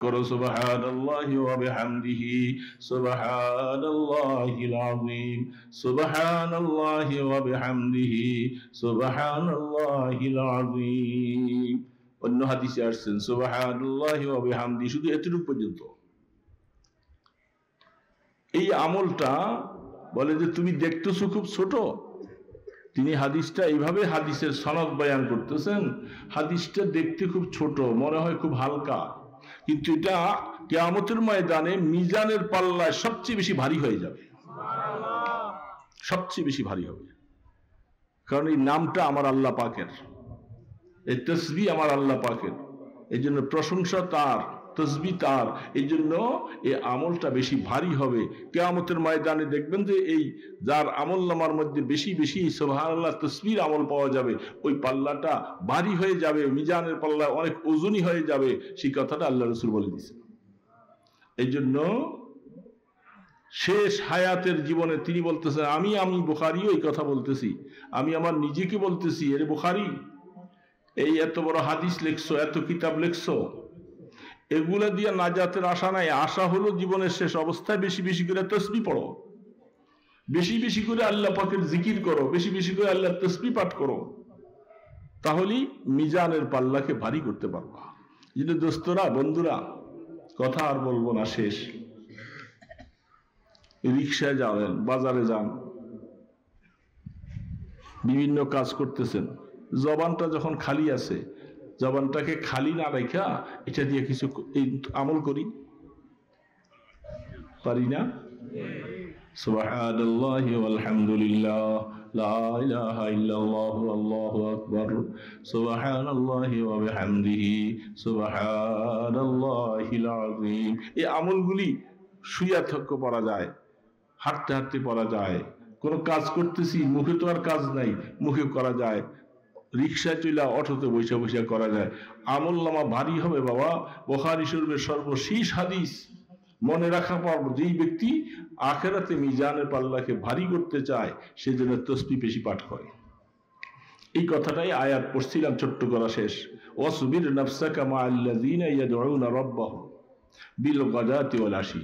করো সুবহানাল্লাহি ওয়া বিহামদিহি সুবহানাল্লাহিল আযীম সুবহানাল্লাহি ওয়া বিহামদিহি সুবহানাল্লাহিল আযীম। অন্য হাদিসে আসছেন সুবহানাল্লাহি ওয়া বিহামদিহি, শুধু এতটুকু পর্যন্ত। এই আমলটা বলে যে তুমি দেখতেছো খুব ছোট, তিনি হাদিসটা এইভাবে হাদিসের সনদ বয়ান করতেছেন, হাদিসটা দেখতে খুব ছোট মনে হয়, খুব হালকা, কিন্তু এটা কিয়ামতের ময়দানে মিজানের পাল্লায় সবচেয়ে বেশি ভারী হয়ে যাবে, সবচেয়ে বেশি ভারী হবে। কারণ এই নামটা আমার আল্লাহ পাকের, এই তাসবিহ আমার আল্লাহ পাকের, এই জন্য প্রশংসা তার, তাসবিহ তার, এই জন্য এই আমলটা বেশি ভারী হবে। কিয়ামতের ময়দানে দেখবেন যে এই যার আমল নামার মধ্যে বেশি বেশি সুবহানাল্লাহ তাসবিহ আমল পাওয়া যাবে, ওই পাল্লাটা ভারী হয়ে যাবে, মিজানের পাল্লা অনেক ওজনই হয়ে যাবে। সেই কথাটা আল্লাহ রাসূল বলে দিয়েছেন। এই জন্য শেষ হায়াতের জীবনে তিনি বলতেছেন, আমি বুখারীও এই কথা বলতেছি, আমি আমার নিজেকে বলতেছি, এরে বুখারী, এই এত বড় হাদিস লিখছো, এত কিতাব লিখছো, এগুলা দিয়ে নাজাতের আশা নাই। আশা হলো জীবনের শেষ অবস্থায় বেশি বেশি করে তাসবিহ পড়ো, বেশি বেশি করে আল্লাহ পাকের জিকির করো, বেশি বেশি করে আল্লাহর তাসবিহ পাঠ করো, তাহলেই মিজানের পাল্লাকে ভারী করতে পারবা। এই জন্য দোস্তরা, বন্ধুরা, কথা আর বলবো না, শেষ। রিক্সায় যাবেন, বাজারে যান, বিভিন্ন কাজ করতেছেন, জবানটা যখন খালি আছে, জবানটাকে খালি না রাখা এটা দিয়ে কিছু এই আমল করি, পারি না? সুবহানাল্লাহি ওয়াল হামদুলিল্লাহ লা ইলাহা ইল্লাল্লাহু আল্লাহু আকবার সুবহানাল্লাহি ওয়া বিহামদিহি সুবহানাল্লাহিল আযীম। এই আমলগুলি শুইয়া থেকে পড়া যায়, হাঁটতে হাঁটতে পড়া যায়, কোনো কাজ করতেছি, মুখে তো আর কাজ নাই, মুখে করা যায়, রিক্সায় চলে অটোতে বসে বসে করা যায়। আমল নামা ভারী হবে বাবা। বুখারী শরীফের সর্বশেষ হাদিস মনে রাখা পারবো, যেই ব্যক্তি আখিরাতে মিজানের পাল্লাকে ভারী করতে চায় সে যেন তাসবিহ বেশি পাঠ করে। এই কথাটাই আয়াত পড়ছিলাম, ছোট্ট করা শেষ। ওয়াসবির নাফসাকা মাআল্লাযীনা ইয়াদউনা রাব্বাহুম বিল গাদাতি ওয়াল আশী।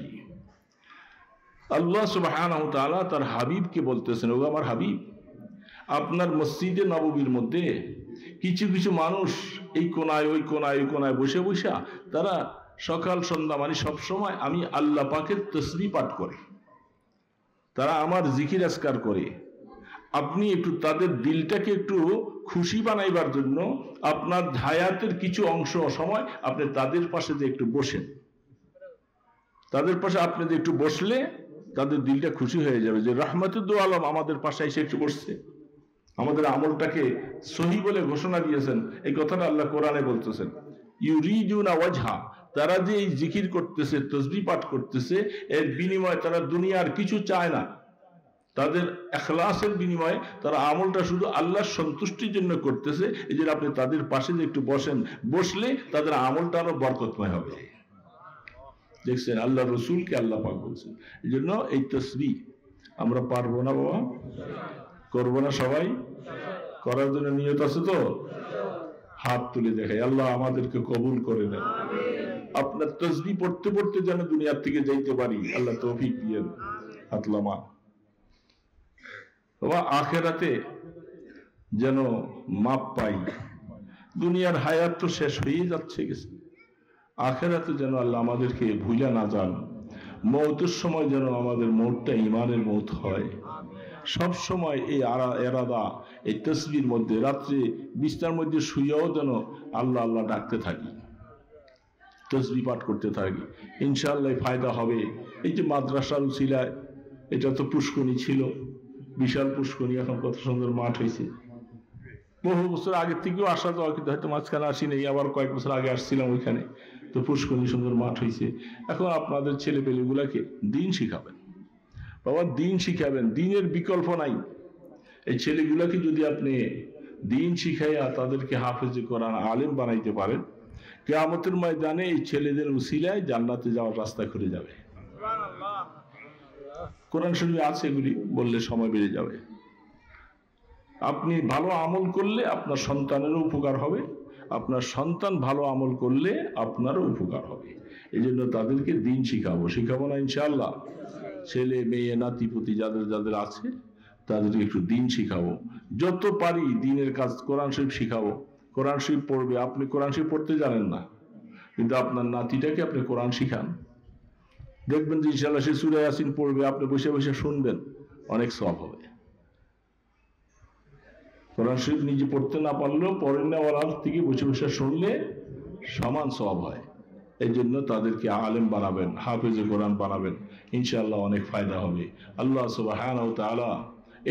আল্লাহ সুবহানাহু ওয়া তাআলা তার হাবিবকে বলতেছেন, ও আমার হাবিব, আপনার মসজিদে নববীর মধ্যে কিছু কিছু মানুষ এই কোনায় ওই কোনায় ওই কোনায় বসে বসে তারা সকাল সন্ধ্যা মানে সবসময় আমি আল্লাহ পাকের তাসবিহ পাঠ করে, তারা আমার জিকির আজকার করে। আপনি একটু তাদের দিলটাকে একটু খুশি বানাইবার জন্য আপনার হায়াতের কিছু অংশ সময় আপনি তাদের পাশে যে একটু বসেন, তাদের পাশে আপনি যে একটু বসলে তাদের দিলটা খুশি হয়ে যাবে যে রাহমাতুদ দু আলম আমাদের পাশে এসে একটু বসছে, আমাদের আমলটাকে সহি বলে ঘোষণা দিয়েছেন। এই কথাটা আল্লাহ কোরআনে বলতেছেন, ইউরিদুনা ওয়াজহা, তারা যে এই জিকির করতেছে, তাসবিহ পাঠ করতেছে, এর বিনিময়ে তারা দুনিয়ার কিছু চায় না, তাদের ইখলাসের বিনিময়ে তারা আমলটা শুধু আল্লাহর সন্তুষ্টির জন্য করতেছে। এই জন্য আপনি তাদের পাশে যে একটু বসেন, বসলে তাদের আমলটা আরো বরকতময় হবে। দেখছেন, আল্লাহ রসুলকে আল্লাহ পাক বলছেন। এই জন্য এই তাসবিহ আমরা পারবো না বাবা, করবো না সবাই? করার জন্য নিয়ত আছে তো? হাত তুলে দেখাই, আল্লাহ আমাদেরকে কবুল করে নেন। আপনার তাসবিহ পড়তে পড়তে যেন দুনিয়ার থেকে যাইতে পারি, আল্লাহ তৌফিক দিয়েন। হাতলামা বাবা, আখেরাতে যেন মাপ পাই। দুনিয়ার হায়াত তো শেষ হয়ে যাচ্ছে, গেছে, আখেরাতে যেন আল্লাহ আমাদেরকে ভুলা না যান। মৌতের সময় যেন আমাদের মৌতটা ইমানের মৌত হয়। সব সময় এই এরাদা, এই তাসবিহর মধ্যে, রাত্রে বিছানার মধ্যে শুয়েও যেন আল্লাহ আল্লাহ ডাকতে থাকি, তাসবিহ পাঠ করতে থাকি, ইনশাআল্লাহ ফায়দা হবে। এই যে মাদ্রাসার উসিলায়, এটা তো পুষ্করণী ছিল, বিশাল পুষ্করণী, এখন কত সুন্দর মাঠ হয়েছে। বহু বছর আগের থেকেও আসা যাওয়া, কিন্তু হয়তো মাঝখানে আসি নেই, আবার কয়েক বছর আগে আসছিলাম ওইখানে, তো পুষ্করণী সুন্দর মাঠ হয়েছে। এখন আপনাদের ছেলে পেলেগুলাকে দিন শিখাবেন বাবা, দিন শিখাবেন, দিনের বিকল্প নাই। এই ছেলেগুলাকে যদি আপনি দিন শিখাইয়া তাদেরকে হাফেজে কোরআন আলেম বানাইতে পারেন, কিয়ামতের ময়দানে এই ছেলেদের উসিলায় জান্নাতে যাওয়ার রাস্তা খুলে যাবে। কোরআন শরীফে আছে, এগুলি বললে সময় বেড়ে যাবে। আপনি ভালো আমল করলে আপনার সন্তানেরও উপকার হবে, আপনার সন্তান ভালো আমল করলে আপনারও উপকার হবে। এই জন্য তাদেরকে দিন শিখাবো না ইনশাআল্লাহ। ছেলে মেয়ে নাতিপুতি যাদের যাদের আছে তাদেরকে একটু দিন শিখাবো, যত পারি দিনের কাজ। কোরআন শরীফ শিখাবো, কোরআন শরীফ পড়বে। আপনি কোরআন শরীফ পড়তে জানেন না, কিন্তু আপনার নাতিটাকে আপনি কোরআন শিখান, দেখবেন যে ইনশাআল্লাহ সে সূরা ইয়াসিন পড়বে, আপনি বসে বসে শুনবেন, অনেক সওয়াব হবে। কোরআন শরীফ নিজে পড়তে না পারলেও পড়েন না ওর থেকে বসে বসে শুনলে সমান সওয়াব হয়। এই জন্য তাদেরকে আলেম বানাবেন, হাফেজে কোরআন বানাবেন, ইনশাআল্লাহ অনেক ফায়দা হবে। আল্লাহ সুবহানাহু ওয়া তাআলা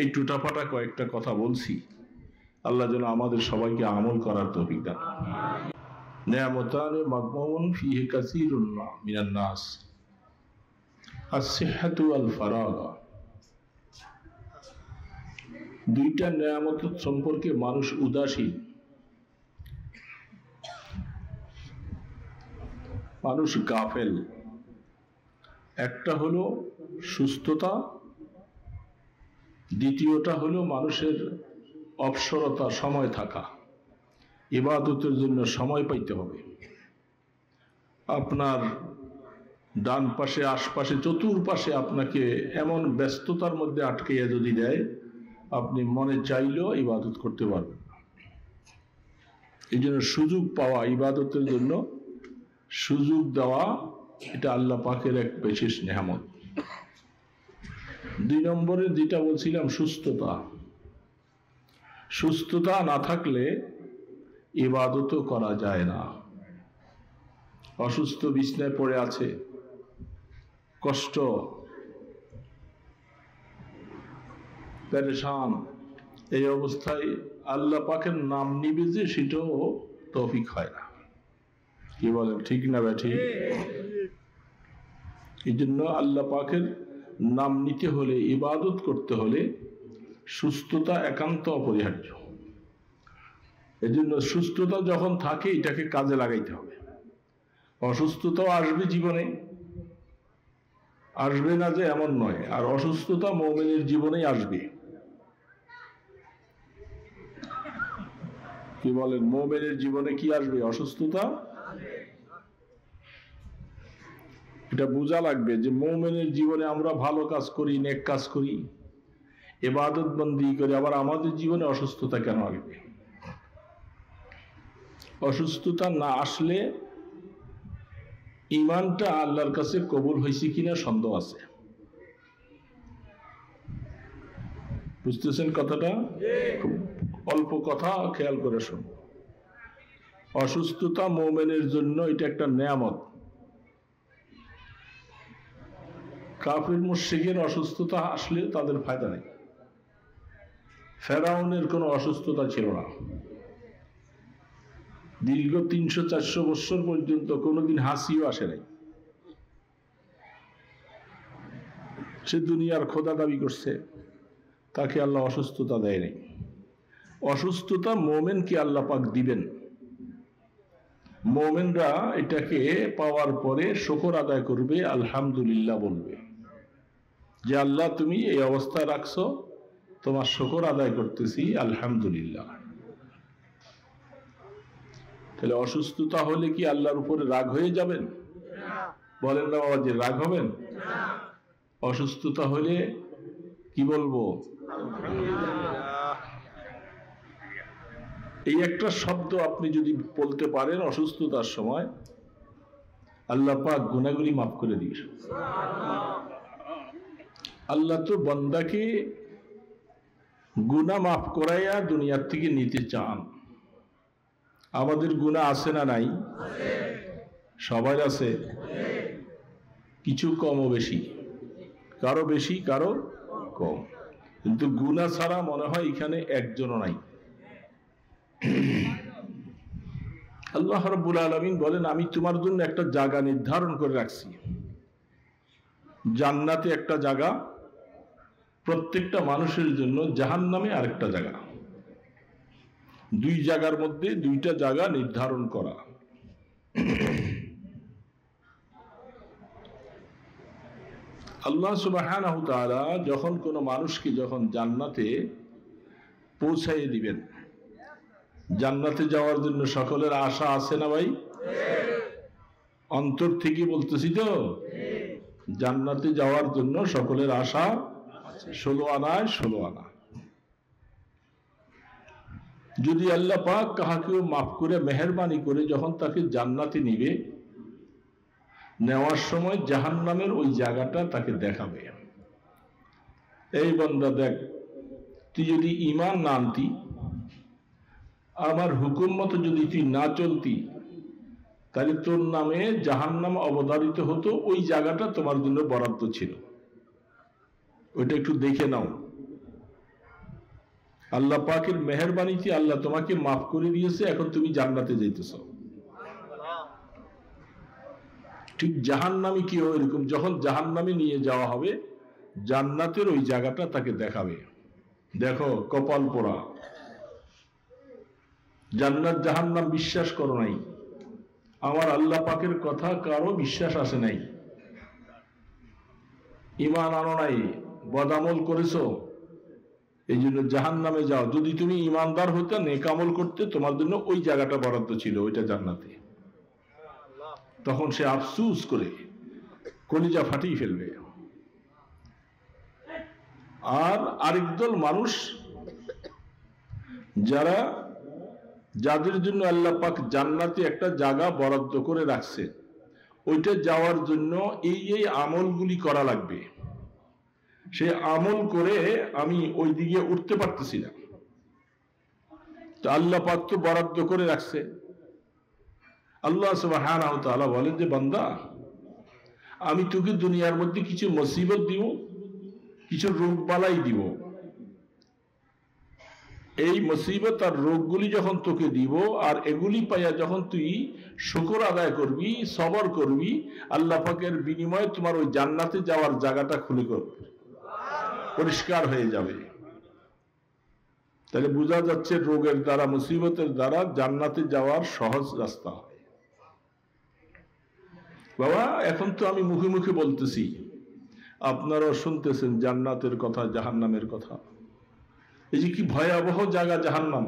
এই টুটাফাটা কয়েকটা কথা বলছি, আল্লাহ যেন আমাদের সবাইকে আমল করার তৌফিক দান। নিয়ামতানে মাগমুন ফিহি কাসীরুন মিনান নাস, আস-সিহহাতু ওয়াল ফারাগা। দুইটা নিয়ামত সম্পর্কে মানুষ উদাসীন, মানুষ গাফেল। একটা হলো সুস্থতা, দ্বিতীয়টা হলো মানুষের অবসরতা, সময় থাকা। ইবাদতের জন্য সময় পাইতে হবে। আপনার ডান পাশে, আশপাশে, চতুর্পাশে আপনাকে এমন ব্যস্ততার মধ্যে আটকাইয়া যদি দেয়, আপনি মনে চাইলেও ইবাদত করতে পারবেন না। এই জন্য সুযোগ পাওয়া, ইবাদতের জন্য সুযোগ দেওয়া, এটা আল্লাহ পাকের এক বিশেষ নেয়ামত। দুই নম্বরে যেটা বলছিলাম, সুস্থতা। সুস্থতা না থাকলে ইবাদতও করা যায় না। অসুস্থ, বিছনায় পড়ে আছে, কষ্ট, পেরেশান, এই অবস্থায় আল্লাহ পাকের নাম নিবে যে, সেটাও তৌফিক হয় না। কি বলেন, ঠিক না ব্যাঠি? এই জন্য আল্লাহ পাকের নাম নিতে হলে, ইবাদত করতে হলে সুস্থতা একান্ত অপরিহার্য। এই জন্য সুস্থতা যখন থাকে এটাকে কাজে লাগাইতে হবে। অসুস্থতাও আসবে জীবনে, আসবে না যে এমন নয়। আর অসুস্থতা মুমিনের জীবনেই আসবে। কি বলেন, মুমিনের জীবনে কি আসবে? অসুস্থতা। এটা বোঝা লাগবে যে মুমিনের জীবনে আমরা ভালো কাজ করি, নেক কাজ করি, ইবাদত বন্দি করি, আবার আমাদের জীবনে অসুস্থতা কেন আসবে? অসুস্থতা না আসলে ঈমানটা আল্লাহর কাছে কবুল হয়েছে কিনা সন্দেহ আছে। বুঝতেছেন কথাটা? খুব অল্প কথা, খেয়াল করে শুনুন। অসুস্থতা মুমিনের জন্য এটা একটা নেয়ামত। কাফির মুশরিকের অসুস্থতা আসলে তাদের ফায়দা নেই। ফেরাউনের কোনো অসুস্থতা ছিল না। দীর্ঘ 300-400 বছর পর্যন্ত কোনোদিন হাসিও আসে নাই। সে দুনিয়ার খোদা দাবি করছে, তাকে আল্লাহ অসুস্থতা দেয় নাই। অসুস্থতা মোমেনকে আল্লাহ পাক দিবেন। মোমেনরা এটাকে পাওয়ার পরে শুকর আদায় করবে, আলহামদুলিল্লাহ বলবে যে আল্লাহ তুমি এই অবস্থায় রাখছো, তোমার শুকর আদায় করতেছি, আলহামদুলিল্লাহ। তাহলে অসুস্থতা হলে কি আল্লাহর উপরে রাগ হয়ে যাবেন? বলেন না বাবা, যে রাগ হবেন? অসুস্থতা হলে কি বলবো? এই একটা শব্দ আপনি যদি বলতে পারেন অসুস্থতার সময়, আল্লাহ পাক গুনাহগুলি মাফ করে দিবেন। আল্লাহ তো বান্দাকে গুনাহ মাফ করাইয়া দুনিয়ার থেকে নিতে চান। আমাদের গুনাহ আছে না নাই? সবার আছে, কিছু কম ও বেশি, কারো বেশি কারো কম, কিন্তু গুনাহ ছাড়া মনে হয় এখানে একজনও নাই। আল্লাহ রাব্বুল আলামিন বলেন, আমি তোমার জন্য একটা জায়গা নির্ধারণ করে রাখছি, জান্নাতে একটা জায়গা, প্রত্যেকটা মানুষের জন্য জাহান্নামে আরেকটা জায়গা। দুই জায়গার মধ্যে দুইটা জায়গা নির্ধারণ করা। আল্লাহ সুবহানাহু ওয়া তাআলা যখন কোনো মানুষকে যখন জান্নাতে পৌঁছাইয়ে দিবেন, জান্নাতে যাওয়ার জন্য সকলের আশা আছে না ভাই? অন্তর থেকে বলতেছি তো, জান্নাতে যাওয়ার জন্য সকলের আশা 16 আনায় 16 আনা। যদি আল্লাহ পাক কাহাকেও মাফ করে মেহেরবানি করে যখন তাকে জান্নাতে নিবে, নেওয়ার সময় জাহান্নামের ওই জায়গাটা তাকে দেখাবে, এই বান্দা দেখ, তুই যদি ঈমান না আনতি, আমার হুকুম মতো যদি তুই না চলতি, তাহলে তোর নামে জাহান্নাম অবধারিত হতো, ওই জায়গাটা তোমার জন্য বরাদ্দ ছিল, ওইটা একটু দেখে নাও। আল্লাহ পাকের মেহেরবানিতে আল্লাহ তোমাকে মাফ করে দিয়েছে, এখন তুমি জান্নাতে যাইতেছ। ঠিক জাহান্নামী কি এরকম, যখন জাহান্নামে নিয়ে যাওয়া হবে, জান্নাতের ওই জায়গাটা তাকে দেখাবে। দেখো কপাল পোড়া, জান্নাত জাহান্নাম বিশ্বাস করো নাই, আমার আল্লাহ পাকের কথা কারো বিশ্বাস আসে নাই, ঈমান আনো নাই, বদামল করেছো, এই জন্য জাহান্নামে যাও। যদি তুমি ঈমানদার হতে, নেক আমল করতে, তোমার জন্য ওই জায়গাটা বরাদ্দ ছিল, ওইটা জান্নাতে। তখন সে আফসুস করে কলিজা ফাটিয়ে ফেলবে। আর আরেক দল মানুষ, যাদের জন্য আল্লাহ পাক জান্নাতে একটা জায়গা বরাদ্দ করে রাখছে, ওইটা যাওয়ার জন্য এই আমলগুলি করা লাগবে, সে আমল করে আমি ওই দিকে উঠতে পারতেছি না, তো আল্লাহ পাক তো বরাদ্দ করে রাখছে। আল্লাহ সুবহানাহু ওয়া তাআলা বলেন যে বান্দা, আমি তোকে দুনিয়ার মধ্যে কিছু মুসিবত দিব, কিছু রোগ বালাই দিব, এই মুসিবত আর রোগগুলি যখন তোকে দিব, আর এগুলি পাইয়া যখন তুই শুকর আদায় করবি, সবর করবি, আল্লাহ পাকের বিনিময়ে তোমার ওই জান্নাতে যাওয়ার জায়গাটা খুলে করবে, পরিষ্কার হয়ে যাবে। তাহলে বোঝা যাচ্ছে রোগের দ্বারা, মুসিবতের দ্বারা জান্নাতে যাওয়ার সহজ রাস্তা হয়। বাবা, এখন তো আমি মুখে মুখে বলতেছি, আপনারাও শুনতেছেন জান্নাতের কথা, জাহান্নামের কথা। এই যে কি ভয়াবহ জায়গা জাহান্নাম,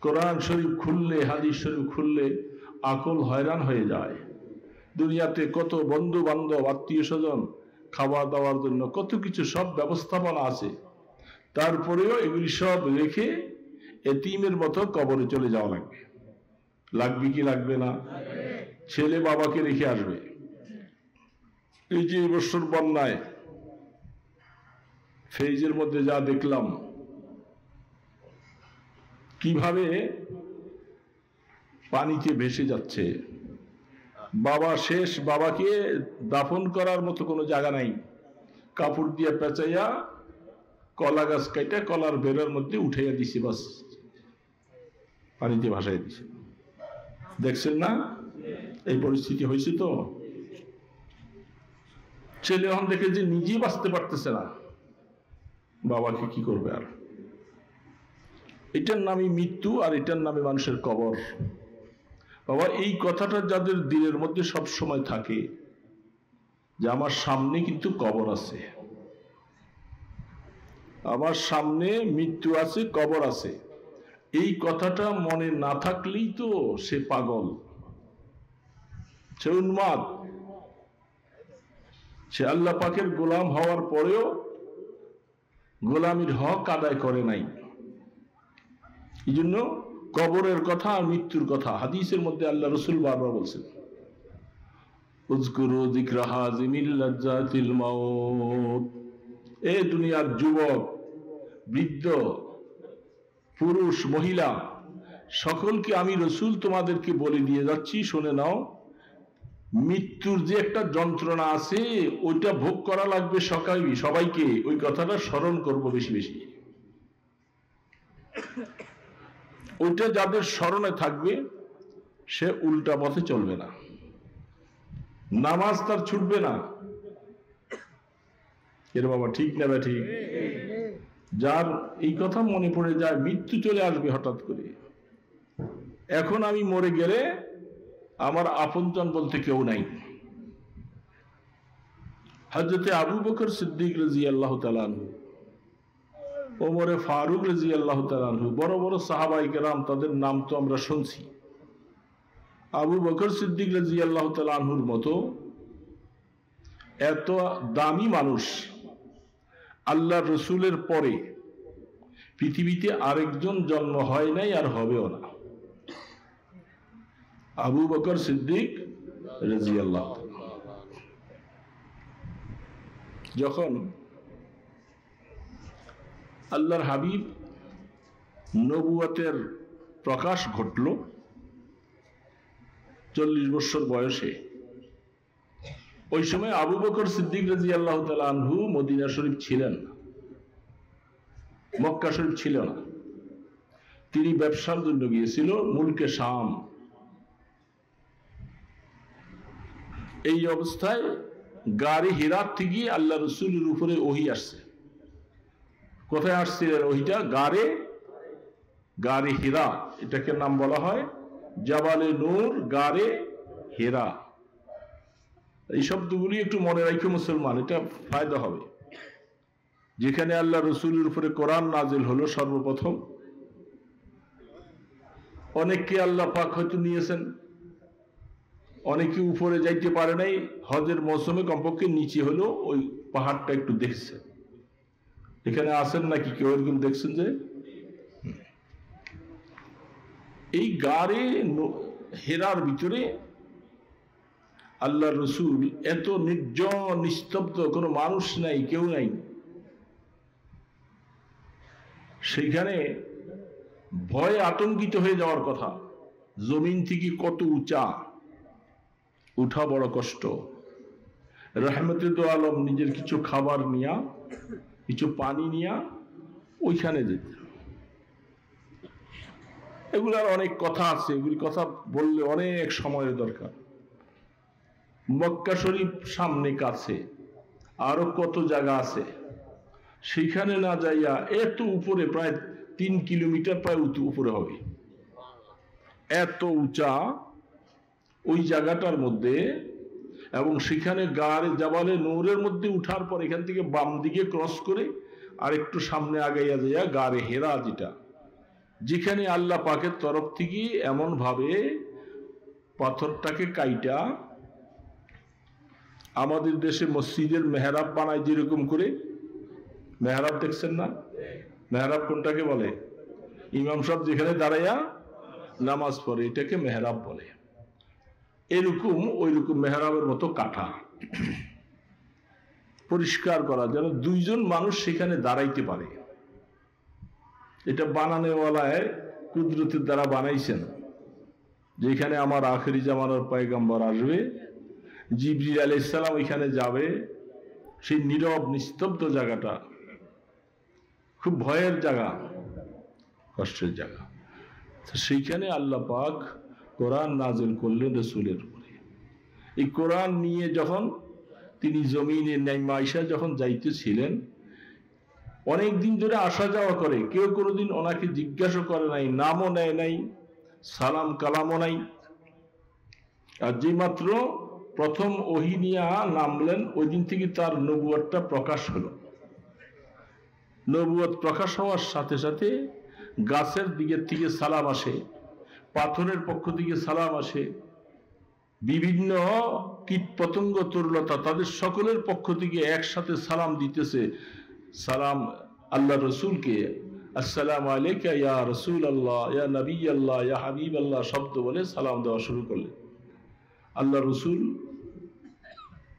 কোরআন শরীফ খুললে, হাদিস শরীফ খুললে আকল হয়রান হয়ে যায়। দুনিয়াতে কত বন্ধু বান্ধব, আত্মীয় স্বজন, খাওয়া দাওয়ার জন্য কত কিছু সব ব্যবস্থাপনা আছে, তারপরেও এগুলি সব রেখে এতিমের মতো কবরে চলে যাওয়া লাগবে। লাগবে কি লাগবে না? ছেলে বাবাকে রেখে আসবে। এই যে এবছর বন্যায় ফেজের মধ্যে যা দেখলাম, কিভাবে পানিতে ভেসে যাচ্ছে, বাবা শেষ, বাবাকে দাফন করার মতো কোনো জায়গা নাই, কাপড় দিয়ে পেঁচাইয়া কলা গাছ কাইটা কলার বেড়ার মধ্যে উঠাইয়া দিছে, বাস পানিতে ভাসাই দিছে। দেখছেন না এই পরিস্থিতি হয়েছে? তো ছেলে এখন দেখে যে নিজেই বাঁচতে পারতেছে না, বাবাকে কি করবে আর? এটার নামই মৃত্যু, আর এটার নামে মানুষের কবর। বাবা, এই কথাটা যাদের দিলের মধ্যে সব সময় থাকে যে আমার সামনে কিন্তু কবর আছে, আমার সামনে মৃত্যু আছে, কবর আছে, এই কথাটা মনে না থাকলেই তো সে পাগল, সে উন্মাদ, সে আল্লাহ পাকের গোলাম হওয়ার পরেও গোলামির হক আদায় করে নাই। এই জন্য কবরের কথা আর মৃত্যুর কথা হাদিসের মধ্যে আল্লাহ রসুল বারবার বলছেন, উযকুরু যিকরা হাযিমিল লাজ্জাতিল মাউত। এ দুনিয়ার যুবক, বৃদ্ধ, পুরুষ, মহিলা, সকলকে আমি রসুল তোমাদেরকে বলে দিয়ে যাচ্ছি, শুনে নাও, মৃত্যুর যে একটা যন্ত্রণা আছে, ওইটা ভোগ করা লাগবে সবাইকে। ওই কথাটা স্মরণ করব বেশি বেশি। ওইটা যাদের স্মরণে থাকবে, সে উল্টা পথে চলবে না, নামাজ তার ছুটবে না। এর বাবা ঠিক না? ঠিক। যার এই কথা মনে পড়ে যায়, মৃত্যু চলে আসবে হঠাৎ করে, এখন আমি মরে গেলে আমার আপনজন বলতে কেউ নাই। হযরতে আবু বকর সিদ্দিক রাদিয়াল্লাহু তাআলা আনহু, ওমরে ফারুক রাদিয়াল্লাহু তাআলা আনহু, বড় বড় সাহাবায়ে কেরাম, তাদের নাম তো আমরা শুনছি। আবু বকর সিদ্দিক রাদিয়াল্লাহু তাআলা আনহুর মতো এত দামি মানুষ আল্লাহ রসুলের পরে পৃথিবীতে আরেকজন জন্ম হয় নাই আর হবেও না। আবু বকর সিদ্দিক রাদিয়াল্লাহু তাআলা যখন আল্লাহর হাবিব নবুয়তের প্রকাশ ঘটল 40 বছর বয়সে, ওই সময় আবু বকর সিদ্দিক রাদিয়াল্লাহু তাআলা আনহু মদিনা শরীফ ছিলেন না, মক্কা শরীফ ছিল না। তিনি ব্যবসার জন্য গিয়েছিল মুলকে শাম। এই অবস্থায় গাড়ি হিরাত থেকে আল্লাহ রসুলের উপরে ওহী আসছে। কোথায় আসছিলেন ওহীটা? গাড়ি হিরা, এটাকে নাম বলা হয় জাবালে নূর, গাড়ে হিরা। এই শব্দগুলি একটু মনে রাখো মুসলমান, এটা ফায়দা হবে। যেখানে আল্লাহ রসুলের উপরে কোরআন নাজিল হলো সর্বপ্রথম। অনেককে আল্লাহ পাক হয়তো নিয়েছেন, অনেকে উপরে যাইতে পারে নাই, হজের মৌসুমে কমপক্ষে নিচে হলো ওই পাহাড়টা একটু দেখছে। এখানে আসেন নাকি কেউ এরকম দেখছেন? যে এই গাড়ে হেরার ভিতরে আল্লাহ রসুল, এত নির্জন নিস্তব্ধ, কোনো মানুষ নাই, কেউ নাই, সেইখানে ভয়ে আতঙ্কিত হয়ে যাওয়ার কথা। জমিন থেকে কত উঁচা, উঠা বড় কষ্ট। রহমতুল আলম নিজের কিছু খাবার নিয়া, কিছু পানি নিয়া ওইখানে যেত। এগুলার অনেক কথা আছে, এগুলি কথা বললে অনেক সময়ের দরকার। মক্কা শরীফ সামনে কাছে, আরো কত জায়গা আছে, সেখানে না যাইয়া এত উপরে, প্রায় 3 কিলোমিটার প্রায় উপরে হবে, এত উঁচা ওই জায়গাটার মধ্যে। এবং সেখানে গাড়ে জাবালে নূরের মধ্যে উঠার পর এখান থেকে বাম দিকে ক্রস করে আর একটু সামনে আগাইয়া যাইয়া গাড়ে হেরা, যেখানে আল্লাহ পাকের তরফ থেকে এমন ভাবে পাথরটাকে কাইটা, আমাদের দেশে মসজিদের মেহরাব বানায় যেরকম করে, মেহরাব দেখছেন না? মেহরাব কোনটাকে বলে? ইমাম সাহেব যেখানে দাঁড়াইয়া নামাজ পড়ে, এটাকে মেহরাব বলে। এরকম ওইরকম মেহরাবের মতো কাঠা পরিষ্কার করা, যেন 2 জন মানুষ সেখানে দাঁড়াইতে পারে। এটা বানানোওয়ালায় কুদরতের দ্বারা বানাইছেন, যেখানে আমার আখেরি জামানার পয়গম্বর আসবে, জিবরিল আলাইহিস সালাম এখানে যাবে। সেই নীরব নিস্তব্ধ জায়গাটা খুব ভয়ের জায়গা, কষ্টের জায়গা। সেইখানে আল্লাহ পাক কোরআন নাজিল করলেন রাসূলের উপরে। এই কোরআন নিয়ে যখন তিনি জমিনে নাইমা আয়েশা যখন যাইতেছিলেন, অনেক দিন ধরে আসা যাওয়া করে, কেউ কোনোদিন ওনাকে জিজ্ঞাসা করে নাই, নামও নেয় নাই, সালাম কালামও নাই। আর যে মাত্র প্রথম ওহী নিয়া নামলেন, ওই দিন থেকে তার নবুয়তটা প্রকাশ হলো। নবুয়ত প্রকাশ হওয়ার সাথে সাথে গাছের দিকের থেকে সালাম আসে, পাথরের পক্ষ থেকে সালাম আসে, বিভিন্ন কীট পতঙ্গ তরুলতা তাদের সকলের পক্ষ থেকে একসাথে সালাম দিতেছে। সালাম আল্লাহ রসুলকে, আসসালামু আলাইকা ইয়া রসুল আল্লাহ, ইয়া নবী আল্লাহ, ইয়া হাবিব আল্লাহ শব্দ বলে সালাম দেওয়া শুরু করলেন। আল্লাহ রসুল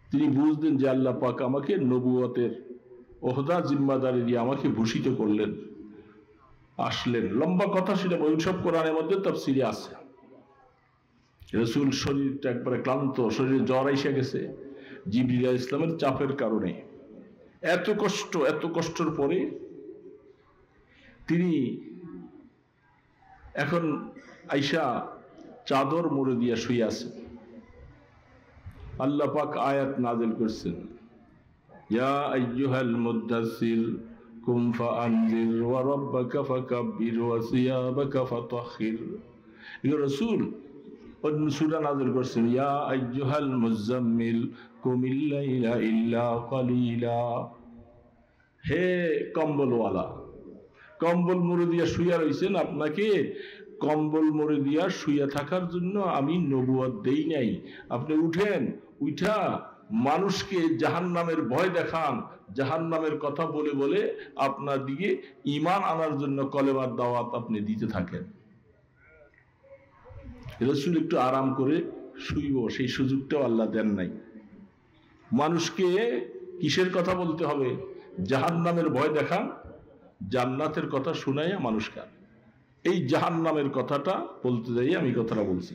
তিনি বুঝলেন যে আল্লাহ পাক আমাকে নবুয়তের ওহদা জিম্মাদারি দিয়ে আমাকে ভূষিত করলেন, আসলেন। লম্বা কথা, সেটা ওইসব কোরআনের মধ্যে তাফসীরে আছে। রসুল শরীরটা একবারে ক্লান্ত, শরীরে জ্বর এসে গেছে জিবরিল আলাইহিস সালামের চাপের কারণে। এত কষ্টের পরে তিনি এখন আয়েশা চাদর মুড়ে দিয়ে শুয়ে আছেন। আল্লাহ পাক আয়াত নাযিল করছেন, ইয়া আইয়ুহাল মুদ্দাসসির কুম ফাআনজির ওয়া রাব্বাকা ফাকাব্বির ওয়া সিয়াবাকা ফাতাহহির। ইয়া রাসূল, অন্য সূরা নাযিল করছেন, ইয়া আইয়ুহাল মুযাম্মিল কুমিল লাইলা ইল্লা কালিলা। হে কম্বলওয়ালা, কম্বল মুড়ে দিয়ে শুয়ে রইছেন, আপনাকে কম্বল মুড়ি দিয়া শুয়ে থাকার জন্য আমি নবুয়ত দেই নাই। আপনি উঠেন, উঠা মানুষকে জাহান্নামের ভয় দেখান, জাহান্নামের কথা বলে বলে আপনার দিকে ঈমান আনার জন্য কলেমার দাওয়াত আপনি দিতে থাকেন। রাসূল একটু আরাম করে শুইব, সেই সুযোগটাও আল্লাহ দেন নাই। মানুষকে কিসের কথা বলতে হবে? জাহান্নামের ভয় দেখান, জান্নাতের কথা শুনাইয়া মানুষকে। এই জাহান্নামের কথাটা বলতে যাই আমি কথাটা বলছি।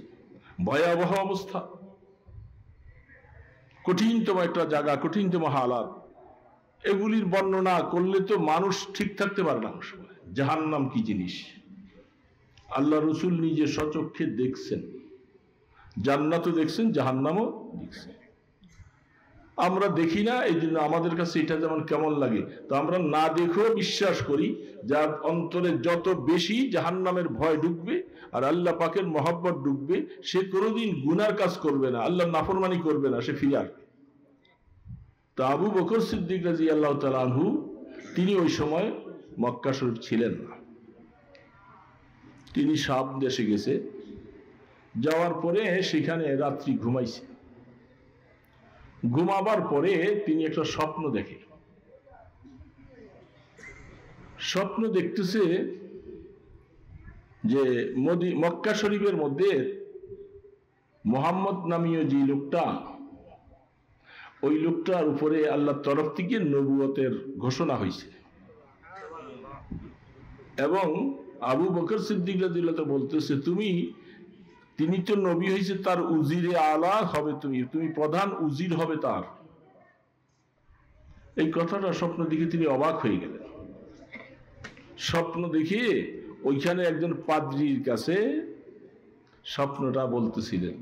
ভয়াবহ অবস্থা, কঠিনতম একটা জায়গা, কঠিনতম হালাত। এগুলির বর্ণনা করলে তো মানুষ ঠিক থাকতে পারে না। জাহান্নাম কি জিনিস আল্লাহ রসুল নিজে স্বচক্ষে দেখছেন, জান্নাতও দেখছেন, জাহান্নামও দেখছেন। আমরা দেখি না, এই জন্য আমাদের কাছে এটা যেমন কেমন লাগে। তো আমরা না দেখেও বিশ্বাস করি, যার অন্তরে যত বেশি জাহান্নামের ভয় ঢুকবে আর আল্লাহ পাকের মহব্বত ঢুকবে, সে কোনোদিন গুনার কাজ করবে না, আল্লাহ নাফরমানি করবে না, সে ফিরে আসবে। তা আবু বকর সিদ্দিক রাদিয়াল্লাহু তাআলা আনহু তিনি ওই সময় মক্কা শরীফ ছিলেন না। তিনি শাম দেশে গেছে, যাওয়ার পরে সেখানে রাত্রি ঘুমাইছে। ঘুমাবার পরে তিনি একটা স্বপ্ন দেখে। স্বপ্ন দেখতেছে যে মক্কা শরীফের মধ্যে মুহাম্মদ নামীয় যে লোকটা, ওই লোকটার উপরে আল্লাহর তরফ থেকে নবুয়তের ঘোষণা হয়েছে। এবং আবু বকর সিদ্দিক রাদিয়াল্লাহু তাআলা বলতেছে, তিনি তো নবী হয়েছে, তার উজিরে আলা হবে, তুমি প্রধান উজির হবে তার। এই কথাটা স্বপ্ন দেখে তিনি অবাক হয়ে গেলেন। স্বপ্ন দেখে ওইখানে একজন পাদ্রীর কাছে স্বপ্নটা বলতেছিলেন।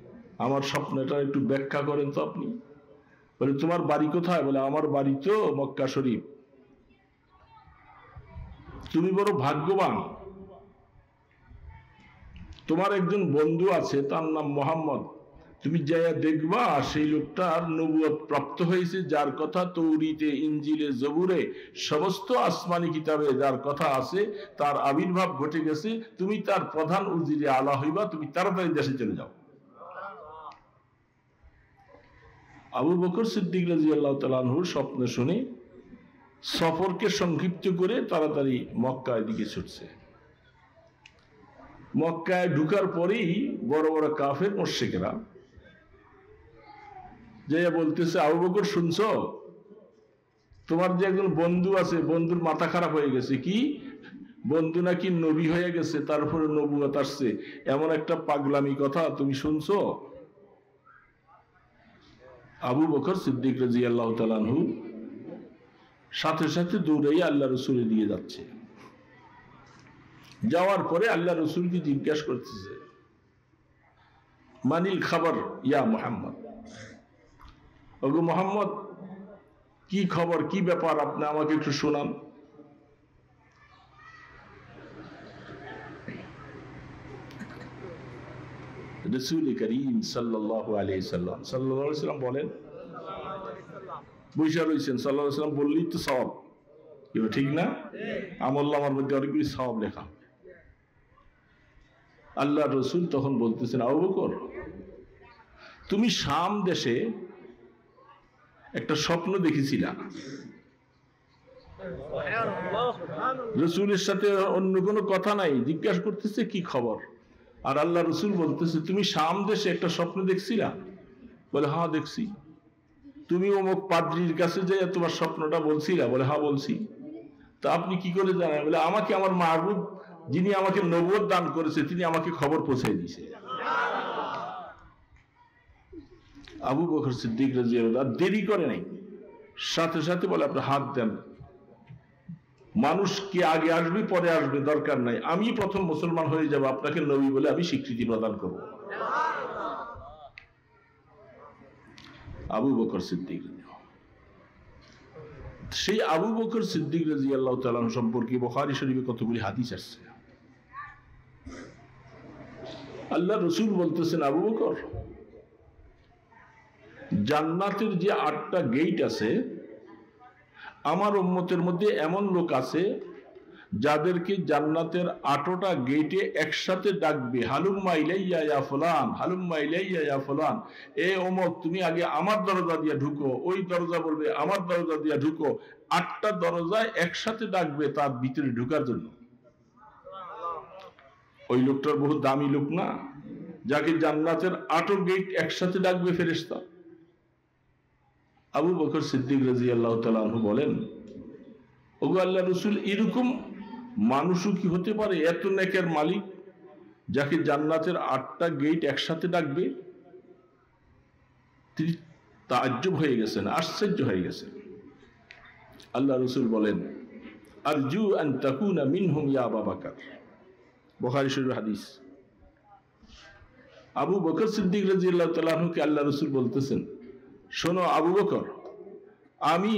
আমার স্বপ্নটা একটু ব্যাখ্যা করেন তো আপনি। বলে, তোমার বাড়ি কোথায়? বলে, আমার বাড়ি তো মক্কা শরীফ। তুমি বড় ভাগ্যবান, তোমার একজন বন্ধু আছে, তার নাম মোহাম্মদ। তুমি যাইয়া দেখবা সেই লোকটার নবুয়ত প্রাপ্ত হয়েছে, যার কথা তৌরিতে, ইঞ্জিলে, জবুরে, সমস্ত আসমানি কিতাবে যার কথা আছে, তার আবির্ভাব ঘটে গেছে। তুমি তার প্রধান উজিরে আলা হইবা, তুমি তাড়াতাড়ি দেশে চলে যাও। আবু বকর সিদ্দিক রাদিয়াল্লাহু তাআলা আনহুর স্বপ্ন শুনে সফরকে সংক্ষিপ্ত করে তাড়াতাড়ি মক্কার দিকে ছুটছে। মক্কায় ঢুকার পরেই বড় বড় কাফের মুশরিকরা যে বলতেছে, আবু বকর শুনছো, তোমার যে একজন বন্ধু আছে, বন্ধুর মাথা খারাপ হয়ে গেছে। কি? বন্ধু নাকি নবী হয়ে গেছে, তারপরে নবুয়ত আসছে, এমন একটা পাগলামি কথা তুমি শুনছো? আবু বকর সিদ্দিক রাদিয়াল্লাহু তাআলা আনহু সাথে সাথে দৌড়াইয়া আল্লাহ রসুলের দিয়ে যাচ্ছে। যাওয়ার পরে আল্লাহ রসুলকে জিজ্ঞাসা করতেছে, মানিল খবর ইয়া মুহাম্মদ, ওগো মুহাম্মদ, কি খবর, কি ব্যাপার, আপনি আমাকে একটু শোনান। রাসূল করিম সাল্লাল্লাহু আলাইহি সাল্লাম বলেন, বৈশা রয়েছেন, সাল্লাল্লাহু আলাইহি সাল্লাম বললেই তো সওয়াব, ঠিক না? আমলনামার মধ্যে অনেকগুলি সওয়াব লেখা। আল্লাহ রসুল তখন বলতেছেন, আবু বকর, তুমি শাম দেশে একটা স্বপ্ন দেখেছিলা। রসুলের সাথে অন্য কোনো কথা নাই, জিজ্ঞাসা করতেছে কি খবর। আর আল্লাহ রসুল বলতেছে, তুমি শাম দেশে একটা স্বপ্ন দেখছিলা? বলে, হ্যাঁ দেখছি। তুমি অমুক পাদ্রীর কাছে যে তোমার স্বপ্নটা বলছিলা? বলে, হ্যাঁ বলছি। তা আপনি কি করে জানেন? বলে, আমাকে আমার মাহবুব, যিনি আমাকে নবুয়ত দান করেছে, তিনি আমাকে খবর পৌঁছে দিয়েছে। আবু বকর সিদ্দিক রাদিয়াল্লাহু তাআলা দেরি করে নাই, সাথে সাথে বলে, আপনি হাত দেন। মানুষ কে আগে আসবে পরে আসবে দরকার নাই, আমি প্রথম মুসলমান হয়ে যাব, আপনাকে নবী বলে আমি স্বীকৃতি প্রদান করব। আবু বকর সিদ্দিক, সেই আবু বকর সিদ্দিক রাদিয়াল্লাহু তাআলা সম্পর্কে বুখারী শরীফে কতগুলি হাদিস আসছে। আল্লাহ রসুল বলতেছেন, আবু বকর, জান্নাতের যে 8টা গেট আছে, আমার উম্মতের মধ্যে এমন লোক আছে যাদেরকে জান্নাতের 8টা গেটে একসাথে ডাকবে, হালুম্মা ইলাইয়া ইয়া ফুলান, হালুম্মা ইলাইয়া ইয়া ফুলান, এ অমুক তুমি আগে আমার দরজা দিয়ে ঢুকো, ওই দরজা বলবে আমার দরজা দিয়ে ঢুকো। 8টা দরজায় একসাথে ডাকবে তার ভিতরে ঢুকার জন্য। ওই লোকটার বহু দামি লোক না, যাকে জান্নাতের 8 গেট একসাথে ডাকবে ফেরেশতা। আবু বকর সিদ্দিক রাদিয়াল্লাহু তাআলা আনহু বলেন, ওগো আল্লাহর রাসূল, এরকম মানুষও কি হতে পারে এত নেকের মালিক, যাকে জান্নাতের 8টা গেট একসাথে ডাকবে? তিনি তাজ্জব হয়ে গেছেন, আশ্চর্য হয়ে গেছেন। আল্লাহ রাসূল বলেন, আরজু আন তাকুনা মিনহুম ইয়া আবু বকর। বুখারী শরীফের হাদিস। আবু বকর সিদ্দিক রাদিয়াল্লাহু তাআলা আনহুকে আল্লাহ রাসূল বলতেছেন, শোনো আবু বকর, আমি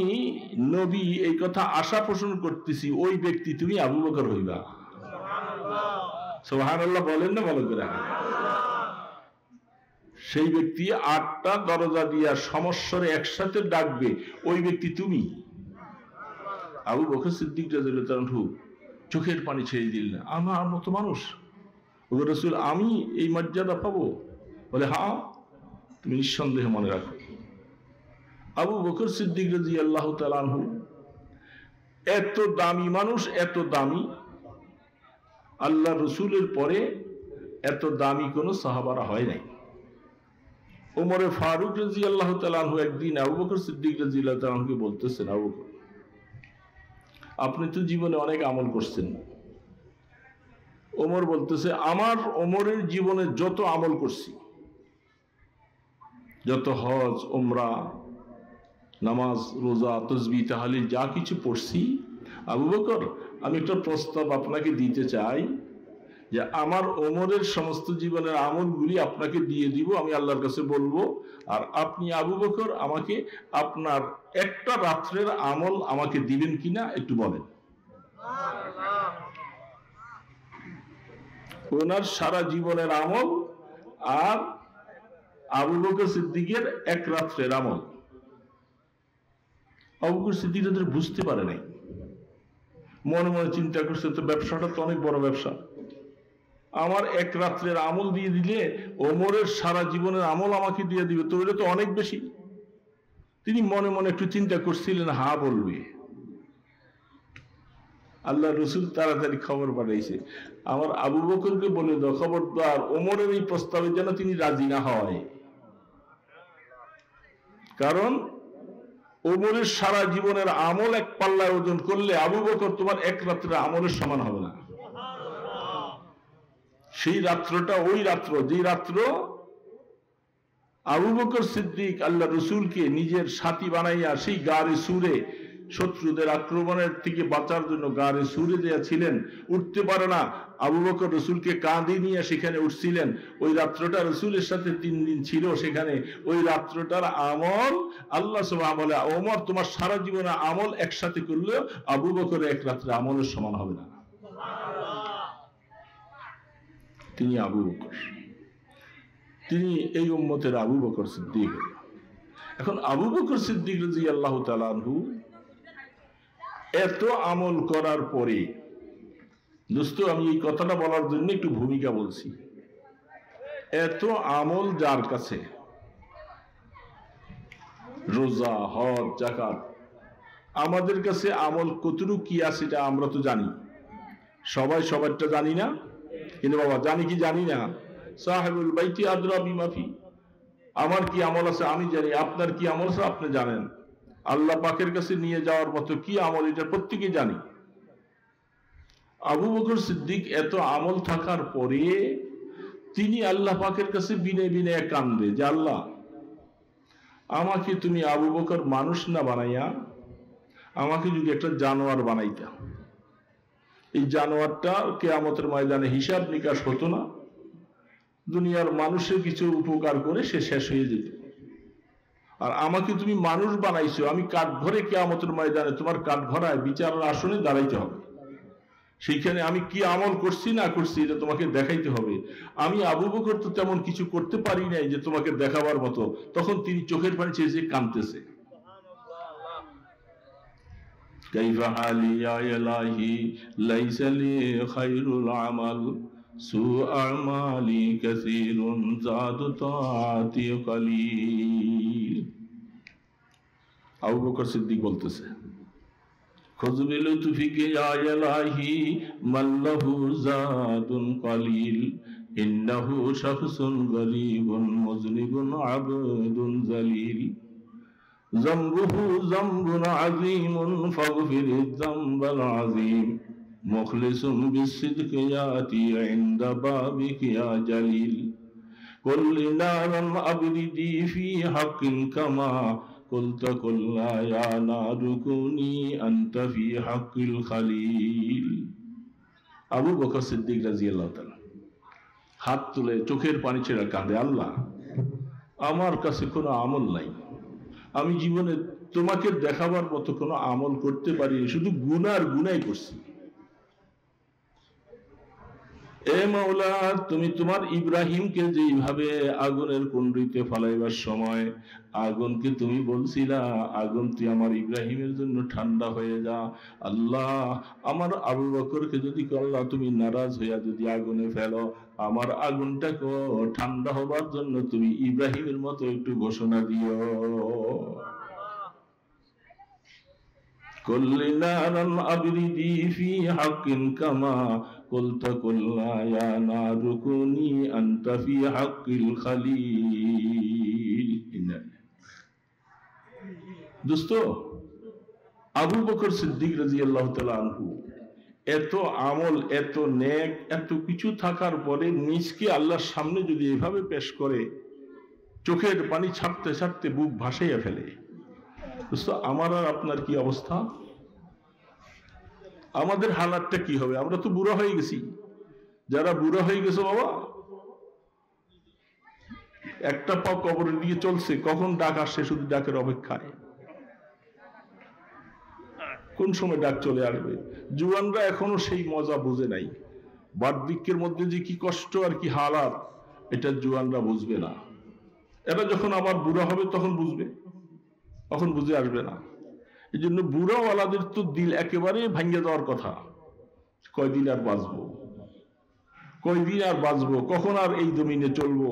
নবী এই কথা আশা পোষণ করতেছি ওই ব্যক্তি তুমি আবু বকর হইবা। সুবহানাল্লাহ বলেন না, বলেন করে। সেই ব্যক্তি 8টা দরজা দিয়া সমস্বরে একসাথে ডাকবে, ওই ব্যক্তি তুমি। আবু বকর সিদ্দিক রাদিয়াল্লাহু আনহু চোখের পানি ছেড়ে দিলেন, আমার মতো মানুষ, ওগো রাসূল, আমি এই মর্যাদা পাবো? বলে, হ্যাঁ, তুমি নিঃসন্দেহে মনে রাখো। আবু বকর সিদ্দিক রাদিয়াল্লাহু তাআলা আনহু এত দামি মানুষ, এত দামি, আল্লাহ রসুলের পরে এত দামি কোন সাহাবারা হয় নাই। ওমরে ফারুক রাদিয়াল্লাহু তাআলা আনহু একদিন আবু বকর সিদ্দিক রাদিয়াল্লাহু তাআলা আনহুকে বলতেছেন, আবু বকর, আপনি তো জীবনে অনেক আমল করছেন। ওমর বলতেছে, আমার ওমরের জীবনে যত আমল করছি, যত হজ, উমরা, নামাজ, রোজা, তাসবিহ, তাহলিল যা কিছু পড়ছি, আবু বকর, আমি একটা প্রস্তাব আপনাকে দিতে চাই যে আমার ওমরের সমস্ত জীবনের আমলগুলি আপনাকে দিয়ে দিব, আমি আল্লাহর কাছে বলবো, আর আপনি আবু বকর আমাকে আপনার একটা রাত্রের আমল আমাকে দিবেন কিনা একটু বলেন। ওনার সারা জীবনের আমল আর আবু বকর সিদ্দিকের এক রাত্রের আমল। আবু বকর সিদ্দিক বুঝতে পারে নাই, মনে মনে চিন্তা করছে, তো ব্যবসাটা তো অনেক বড় ব্যবসা, আমার এক রাত্রের আমল দিয়ে দিলে ওমরের সারা জীবনের আমল আমাকে দিয়ে দিবে, তো এটা তো অনেক বেশি। তিনি মনে মনে একটু চিন্তা করছিলেন, হ্যাঁ বলবে। আল্লাহ রসুল তাড়াতাড়ি খবর পাঠাইছে, আমার আবু বকরকে বলে দাও, খবরদার ওমরের এই প্রস্তাবে যেন তিনি রাজি না হয়, কারণ ওমরের সারা জীবনের আমল এক পাল্লায় ওজন করলে আবু বকর তোমার এক রাত্রের আমলের সমান হবে না। সেই রাত্রটা ওই রাত্র, যে রাত্র আবু বকর সিদ্দিক আল্লাহ রসুলকে নিজের সাথী বানাইয়া সেই গারে সুরে শত্রুদের আক্রমণের থেকে বাঁচার জন্য গারে সুরে দেয়া ছিলেন, উঠতে পারে না, আবু বকর রসুলকে কাঁধে নিয়ে সেখানে উঠছিলেন। ওই রাত্রটা রসুলের সাথে 3 দিন ছিল সেখানে। ওই রাত্রটার আমল আল্লাহ সুবহানাহু ওয়া তাআলা, ওমর তোমার সারা জীবনের আমল একসাথে করলেও আবু বকরের এক রাত্রে আমলের সমান হবে না। তিনি আবু বকর, তিনি এই উম্মতের আবু বকর সিদ্দিক। এখন আবু বকর সিদ্দিক রাদিয়াল্লাহু তাআলা আনহু এত আমল করার পরে, দোস্ত আমি এই কথাটা বলার জন্য একটু ভূমিকা বলছি, এত আমল যার কাছে, রোজা, হজ, যাকাত, আমাদের কাছে আমল কতটুকু কি আছে এটা আমরা তো জানি, সবাই সবারটা জানি না, কিন্তু বাবা জানি কি জানি না, সাহেবুল বাইতি আদরা বিমা ফি, আমার কি আমল আছে আমি জানি, আপনার কি আমল আছে আপনি জানেন, আল্লাহ পাকের কাছে নিয়ে যাওয়ার মতো কি আমল এটা প্রত্যেকে জানি। আবু বকর সিদ্দিক এত আমল থাকার পরে তিনি আল্লাহ পাকের কাছে বিনে বিনে কান্দে যে, আল্লাহ আমাকে তুমি আবু বকর মানুষ না বানাইয়া আমাকে যদি একটা জানোয়ার বানাইতা, এই জানোয়ারটা কিয়ামতের ময়দানে হিসাব নিকাশ হতো না, দুনিয়ার মানুষের কিছু উপকার করে সে শেষ হয়ে যেত। আর আমাকে তুমি মানুষ বানাইছো, আমি কাঠঘরে কিয়ামতের ময়দানে তোমার কাঠঘরায় বিচারের আসনে দাঁড়াইতে হবে, সেইখানে আমি কি আমল করছি না করছি এটা তোমাকে দেখাইতে হবে। আমি আবু বকর তো তেমন কিছু করতে পারি নাই যে তোমাকে দেখাবার মতো। তখন তিনি চোখের পানি ছেড়ে কাঁদতেছে। কাইফা হালি ইয়া ইলাহি লাইসা লি খায়রুল আমাল সু আমালি কাসীরুন জাদু তাআতি কলিল। আবু বকর সিদ্দিক বলতেছে, খুযু লুতফিকা ইয়া ইলাহি মাল্লাহু জাদুন কলিল ইন্নাহু শাখসুন গরীবুন মুযনিবুন আবদুন যালিল যামবুহু যামবুন আযীমুন ফাগফিরিয যামবাল আযীম মুখলিসুন বিসসিদকি ইয়াতি ইনদা বাবিকি ইয়া জালিল কুল্লি নারান আবরিদি ফি হাক্কিন কামা কুলতা কুল্লা ইয়া নারু কুনি আনতা ফি হাক্কিল খালিল। আবু বকর সিদ্দিক রাদিয়াল্লাহু তাআলা হাত তুলে চোখের পানি ছেড়ে কাঁদে, আল্লাহ আমার কাছে কোনো আমল নাই, আমি জীবনে তোমাকে দেখাবার মতো কোনো আমল করতে পারিনি, শুধু গুনার গুনাই করছি। এ মাওলা, তুমি তোমার ইব্রাহিমকে যেইভাবে আগুনের কুণ্ডিতে ফালাইবার সময় আগুনকে তুমি বলছিলা, আগুন তুই আমার ইব্রাহিমের জন্য ঠান্ডা হয়ে যা। আল্লাহ, আমার আবু বকরকে যদি আল্লাহ তুমি নারাজ হইয়া যদি আগুনে ফেলো, আমার আগুনটাকে ঠান্ডা হবার জন্য তুমি ইব্রাহিমের মতো একটু ঘোষণা দিও। কুল্লি নারান আবরিদি ফি হাক্কিন কামা কুলতা কুল্লা ইয়া নারু কুনি আনতা ফি হাক্কিল খালিল। দোস্ত, আবু বকর সিদ্দিক রাদিয়াল্লাহু তাআলা আনহু এত আমল, এত নেক, এত কিছু থাকার পরে নিজকে আল্লাহর সামনে যদি এভাবে পেশ করে, চোখের পানি ছাড়তে ছাড়তে বুক ভাসাইয়া ফেলে, দোস্ত আমার আর আপনার কি অবস্থা? আমাদের হালাতটা কি হবে? আমরা তো বুড়া হয়ে গেছি। যারা বুড়া হয়ে গেছে বাবা, একটা পা কবরের দিকে চলছে, কখন ডাক আসছে শুধু ডাকের অপেক্ষায়, কোন সময় ডাক চলে আসবে। জুয়ানরা এখনো সেই মজা বুঝে নাই। বার্ধক্যের মধ্যে যে কি কষ্ট আর কি হালাত, এটা জুয়ানরা বুঝবে না। এরা যখন আবার বুড়া হবে তখন বুঝবে, তখন বুঝে আসবে না। এই জন্য বুড়াওয়ালাদের তো দিল একেবারে ভাঙ্গে দেওয়ার কথা। কয়দিন আর বাঁচবো, কয়দিন আর বাঁচবো, কখন আর এই জমিনে চলবো?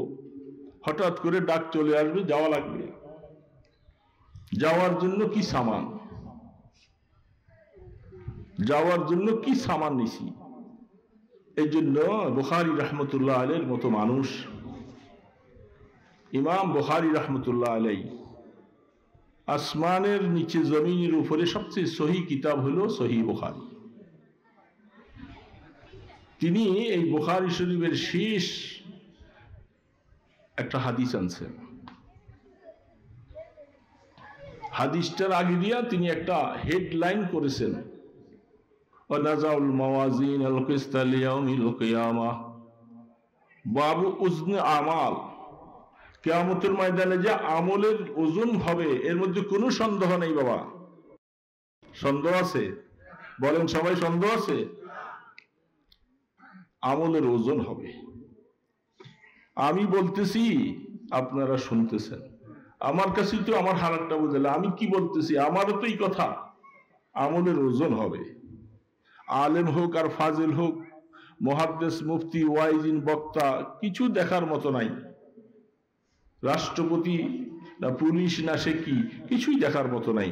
হঠাৎ করে ডাক চলে আসবে, যাওয়া লাগবে। যাওয়ার জন্য কি সামান, যাওয়ার জন্য কি সামান নিছি। এই জন্য বুখারী রাহমাতুল্লাহ আলাইহির মতো মানুষ, ইমাম বুখারী রাহমাতুল্লাহ আলাইহি, আসমানের নিচে জমিনের উপরে সবচেয়ে সহি কিতাব হলো সহিহ বুখারী। তিনি এই বুখারী শরীফের শেষ একটা হাদিস আনছেন। হাদিসটার আগে দিয়া তিনি একটা হেডলাইন করেছেন, ওয়ানাজাউল মাওয়াজিন আল কিসতা লিয়াউমিল কিয়ামাহ বাবু উজনে আমাল। কিয়ামতের ময়দানে যে আমলের ওজন হবে এর মধ্যে কোনো সন্দেহ নেই বাবা। সন্দেহ আছে? বলেন সবাই, সন্দেহ আছে? আমলের ওজন হবে। আমি বলতেছি, আপনারা শুনতেছেন, আমার কাছে তো আমার হারাতটা বুঝলে আমি কি বলতেছি, আমারও তো এই কথা। আমলের ওজন হবে। আলেম হোক আর ফাজিল হোক, মুহাদ্দিস, মুফতি, ওয়াইজিন, বক্তা, কিছু দেখার মতো নাই। রাষ্ট্রপতি না পুলিশ না সে কি, কিছুই দেখার মতো নাই।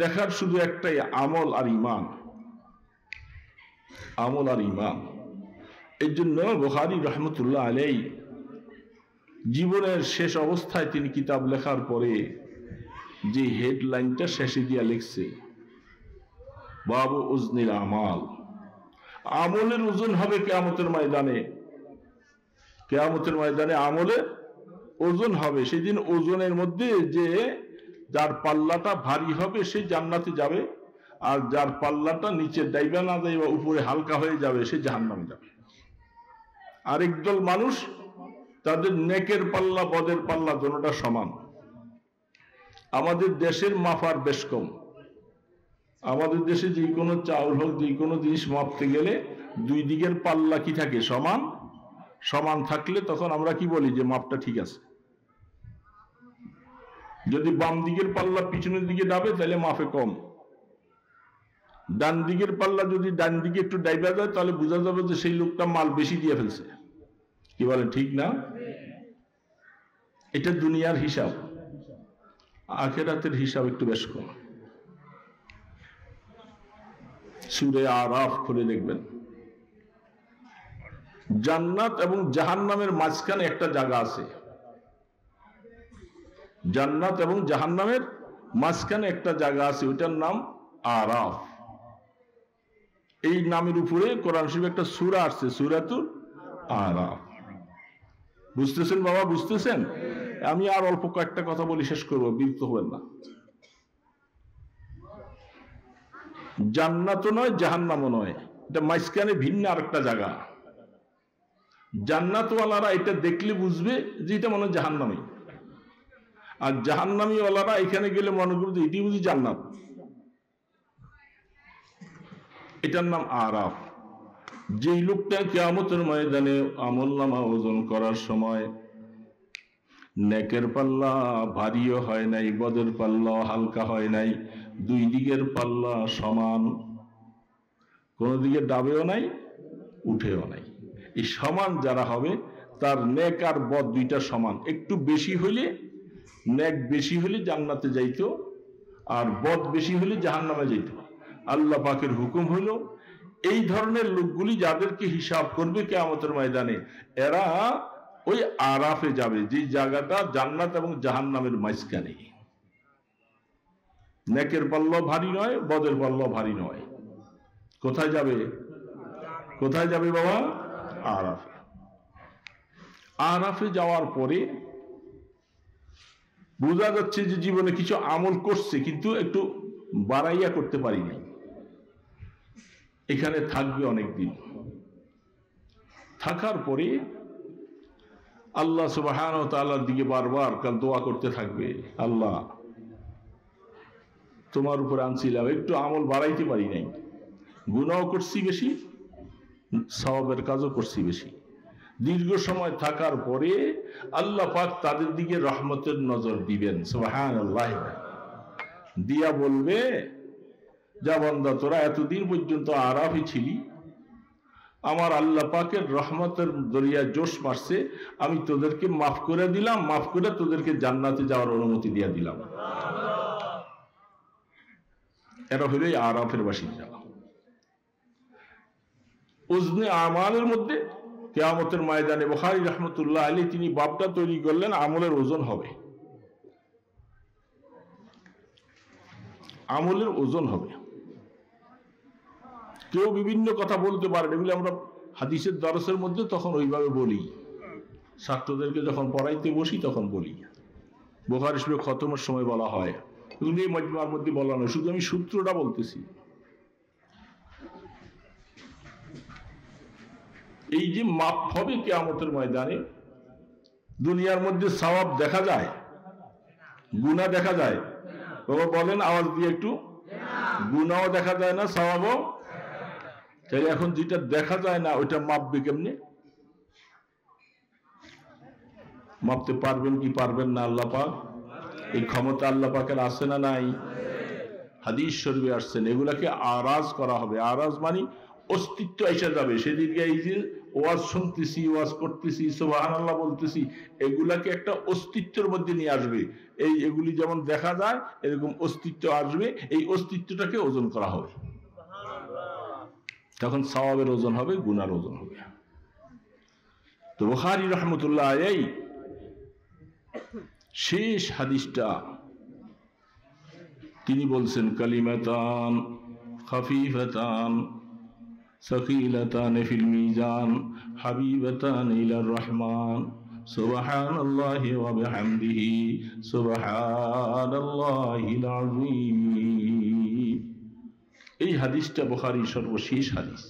দেখার শুধু একটাই, আমল আর ঈমান। আমল আর ঈমান। এই জন্য বুখারী রাহমাতুল্লাহ আলাইহি জীবনের শেষ অবস্থায় তিনি কিতাব লেখার পরে যে হেডলাইনটা শেষে দিয়া লিখছে, বাবু উজনিল আমাল। আমলের ওজন হবে কিয়ামতের ময়দানে। কিয়ামতের ময়দানে আমলের ওজন হবে। সেদিন ওজনের মধ্যে যে যার পাল্লাটা ভারী হবে সে জান্নাতে যাবে, আর যার পাল্লাটা নিচে ডাইবা না যাইবা উপরে হালকা হয়ে যাবে সে জাহান্নামে যাবে। আরেক দল মানুষ, তাদের নেকের পাল্লা বদের পাল্লা দুটোটা সমান। আমাদের দেশের মাপার বেশ কম। আমাদের দেশে যে কোনো চাউল হোক, যে কোনো জিনিস মাপতে গেলে দুই দিকের পাল্লা কি থাকে? সমান। সমান থাকলে তখন আমরা কি বলি যে মাপটা ঠিক আছে। যদি বাম দিকের পাল্লা পিছনের দিকে যাবে তাহলে মাপে কম, ডান দিকের পাল্লা যদি ডান দিকে একটু ডাইবা যায় তাহলে বোঝা যাবে যে সেই লোকটা মাল বেশি দিয়ে ফেলছে। কি বলে, ঠিক না? এটা দুনিয়ার হিসাব, আখিরাতের হিসাব একটু বেশ কম। সূরা আরাফ খুলে দেখবেন, জান্নাত এবং জাহান্নামের মাঝখানে একটা জায়গা আছে। জান্নাত এবং জাহান্নামের মাঝখানে একটা জায়গা আছে, ওইটার নাম আরাফ। এই নামের উপরে কোরআন শরীফে একটা সূরা আসছে, সূরাতুল আরাফ। বুঝতেছেন বাবা, বুঝতেছেন? আমি আর অল্প কয়েকটা কথা বলি, শেষ করবো, বিরক্ত হবেন না। জান্নাতও নয়, জাহান্নামও নয়, এটা মাঝখানে ভিন্ন আরেকটা জায়গা। জান্নাতওয়ালারা এটা দেখলে বুঝবে যে এটা মনে হয় জাহান্নামী, আর জাহান্নামীওয়ালারা এখানে গেলে মনে করবে এটি বুঝি জান্নাত। এটার নাম আরাফ। যেই লোকটা কিয়ামতের ময়দানে আমলনামা ওজন করার সময় নেকের পাল্লা ভারীও হয় নাই, বদের পাল্লা হালকা হয় নাই, দুই দিকের পাল্লা সমান, কোন দিকে ডাবেও নাই উঠেও নাই। এই সমান যারা হবে তার নেক আর বদ দুইটা সমান। একটু বেশি হইলে, নেক বেশি হলে জান্নাতে যাইতো, আর বদ বেশি হলে জাহান্নামে যাইতো। আল্লাহ পাকের হুকুম হলো এই ধরনের লোকগুলি যাদেরকে হিসাব করবে কিয়ামতের ময়দানে, এরা ওই আরাফে যাবে, যে জায়গাটা জান্নাত এবং জাহান্নামের মাঝখানে। নেকের পাল্লা ভারী নয়, বদের পাল্লা ভারী নয়। কোথায় যাবে? কোথায় যাবে বাবা? আরাফে। আরাফে যাওয়ার পরে বোঝা যাচ্ছে যে জীবনে কিছু আমল করছে কিন্তু একটু বাড়াইয়া করতে পারি নাই। এখানে থাকবে অনেকদিন। থাকার পরে আল্লাহ সুবহানাহু ওয়া তাআলার দিকে বারবার কাল দোয়া করতে থাকবে, আল্লাহ তোমার উপর আনছিলাম, একটু আমল বাড়াইতে পারি নাই, গুনাহ করছি বেশি, সওয়াবের কাজও করছি বেশি। দীর্ঘ সময় থাকার পরে আল্লাহ পাক তাদের দিকে রহমতের নজর দিবেন, সুবহানাল্লাহ। দিয়া বলবে, যা বান্দা তোরা এতদিন পর্যন্ত আরাফে ছিলি, আমার আল্লাহ পাকের রহমতের দরিয়ায় জোশ মারছে, আমি তোদেরকে মাফ করে দিলাম, মাফ করে তোদেরকে জান্নাতে যাওয়ার অনুমতি দিয়ে দিলাম। এরা হলো আরাফের বাসিন্দা। উজনে আমালের মধ্যে কিয়ামতের ময়দানে বুখারী রাহমাতুল্লাহ আলাইহি তিনি বাবটা তৈরি করলেন, আমলের ওজন হবে, আমলের ওজন হবে। কেউ বিভিন্ন কথা বলতে পারেন, এগুলি আমরা হাদিসের দরসের মধ্যে তখন ওইভাবে বলি, ছাত্রদেরকে যখন পড়াইতে বসি তখন বলি। বুখারী শরীফ খতমের সময় বলা হয়, এগুলি এই মজমার মধ্যে বলা নয়, শুধু আমি সূত্রটা বলতেছি। এই যে মাপ হবে কিয়ামতের ময়দানে, দুনিয়ার মধ্যে সওয়াব দেখা যায়, গুনাহ দেখা যায়। বাবা বলেন আওয়াজ দিয়ে একটু, গুনাহও দেখা যায় না, সওয়াবও। তাহলে এখন যেটা দেখা যায় না ওইটা মাপবে কেমনে? মাপতে পারবেন কি পারবেন না আল্লাহ পাক? এই ক্ষমতা আল্লাহ পাকের আছে না নাই? হাদিস শরীফে আসছেন, এগুলাকে আরাজ করা হবে। আরাজ মানে অস্তিত্ব এসে যাবে। সেদিকে এই যে ওয়াজ শুনতেছি, ওয়াজ করতেছি, সুবহানাল্লাহ বলতেছি, এগুলাকে একটা অস্তিত্বের মধ্যে নিয়ে আসবে। এগুলি যেমন দেখা যায় এরকম অস্তিত্ব আসবে, এই অস্তিত্বটাকে ওজন করা হবে। তখন সওয়াবের ওজন হবে, গুনার ওজন হবে। তো বুখারী রাহমাতুল্লাহ আলাইহি শেষ হাদিসটা তিনি বলছেন, কালিমাতান খাফিফাতান সাকিলাতান ফিল মিজান হাবিবাতান ইলার রহমান সুবহানাল্লাহি ওয়া বিহামদিহি সুবহানাল্লাহিল আযীম। এই হাদিসটা বুখারীর সর্বশেষ হাদিস।